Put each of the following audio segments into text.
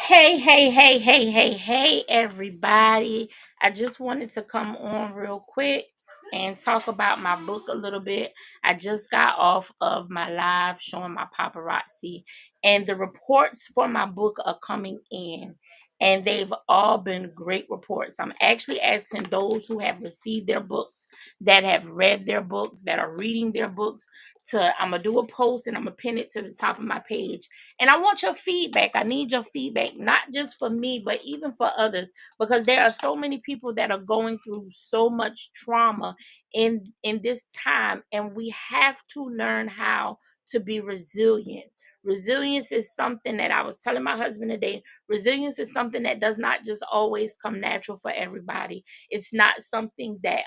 Hey, everybody. I just wanted to come on real quick and talk about my book a little bit. I just got off of my live showing my paparazzi, and the reports for my book are coming in, and they've all been great reports. I'm actually asking those who have received their books, that have read their books, that are reading their books, I'm gonna do a post and I'm gonna pin it to the top of my page, and I want your feedback. I need your feedback, not just for me, but even for others, because there are so many people that are going through so much trauma in this time, and we have to learn how to be resilient. Resilience is something that I was telling my husband today. Resilience is something that does not just always come natural for everybody. It's not something that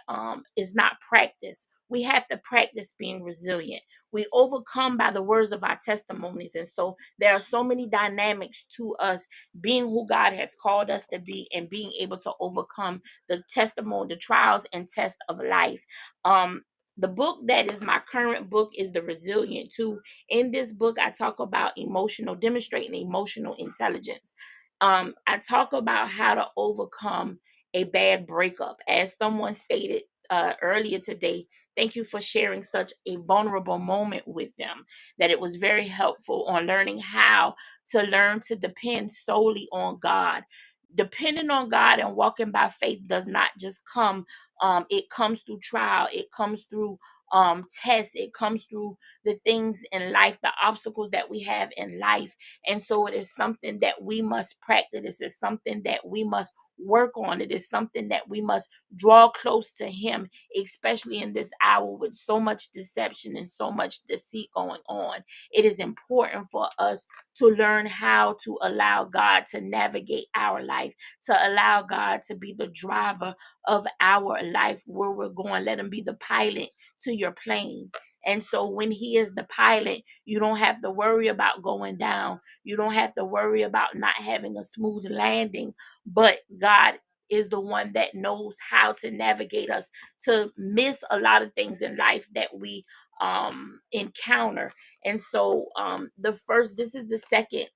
is not practiced. We have to practice being resilient. We overcome by the words of our testimonies. And so there are so many dynamics to us being who God has called us to be and being able to overcome the testimony, the trials and tests of life. Um, the book that is my current book is The Resilient 2. In this book, I talk about demonstrating emotional intelligence. I talk about how to overcome a bad breakup. As someone stated earlier today, thank you for sharing such a vulnerable moment with them, that it was very helpful on learning how to learn to depend solely on God. Depending on God and walking by faith does not just come, it comes through trial, it comes through tests, it comes through the things in life, the obstacles that we have in life. And so it is something that we must practice. This is something that we must work on. It is something that we must draw close to Him, especially in this hour with so much deception and so much deceit going on. It is important for us to learn how to allow God to navigate our life, to allow God to be the driver of our life, where we're going. Let Him be the pilot to your plane. And so when He is the pilot, you don't have to worry about going down. You don't have to worry about not having a smooth landing. But God is the one that knows how to navigate us to miss a lot of things in life that we encounter. And so this is the second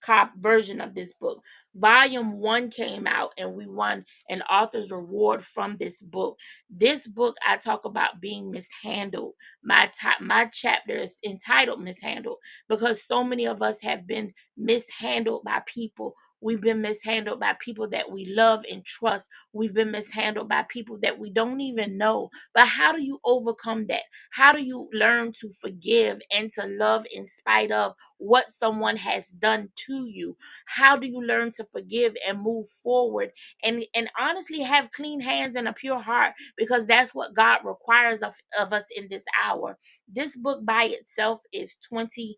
cop version of this book. Volume 1 came out and we won an author's award from this book. This book, I talk about being mishandled. My chapter is entitled Mishandled, because so many of us have been mishandled by people. We've been mishandled by people that we love and trust. We've been mishandled by people that we don't even know. But how do you overcome that? How do you learn to forgive and to love in spite of what someone has done to you? How do you learn to forgive and move forward and honestly have clean hands and a pure heart? Because that's what God requires of us in this hour. This book by itself is $25.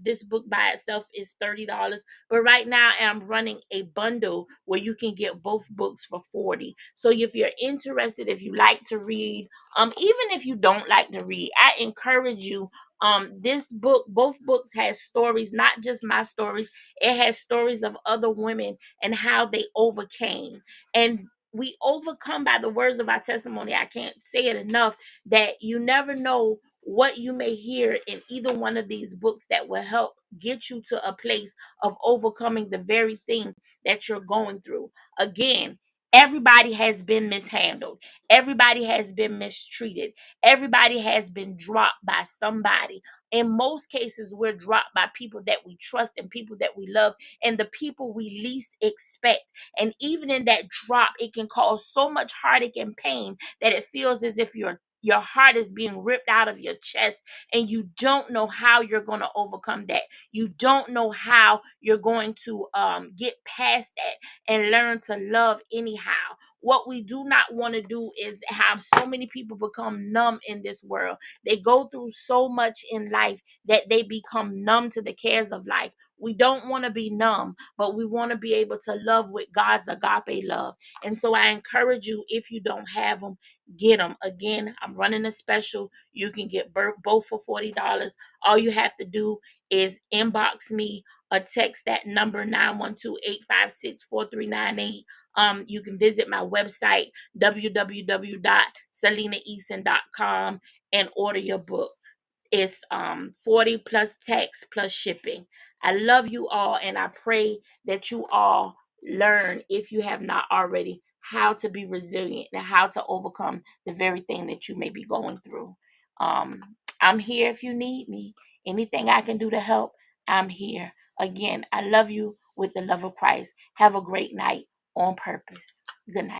This book by itself is $30. But right now I'm running a bundle where you can get both books for 40. So if you're interested, if you like to read, even if you don't like to read, I encourage you. This book, both books, has stories, not just my stories. It has stories of other women and how they overcame. And we overcome by the words of our testimony. I can't say it enough, that you never know what you may hear in either one of these books that will help get you to a place of overcoming the very thing that you're going through. Again, everybody has been mishandled. Everybody has been mistreated. Everybody has been dropped by somebody. In most cases, we're dropped by people that we trust and people that we love and the people we least expect. And even in that drop, it can cause so much heartache and pain that it feels as if your heart is being ripped out of your chest, and you don't know how you're going to overcome that. You don't know how you're going to get past that and learn to love anyhow. What we do not want to do is have so many people become numb in this world. They go through so much in life that they become numb to the cares of life. We don't want to be numb, but we want to be able to love with God's agape love. And so I encourage you, if you don't have them, get them. Again, I'm running a special. You can get both for $40. All you have to do is inbox me or text that number 912-856-4398. You can visit my website, www.selinaeason.com, and order your book. It's 40 plus tax plus shipping. I love you all, and I pray that you all learn, if you have not already, how to be resilient and how to overcome the very thing that you may be going through. um I'm here if you need me. Anything I can do to help, I'm here. Again, I love you with the love of Christ. Have a great night on purpose. Good night.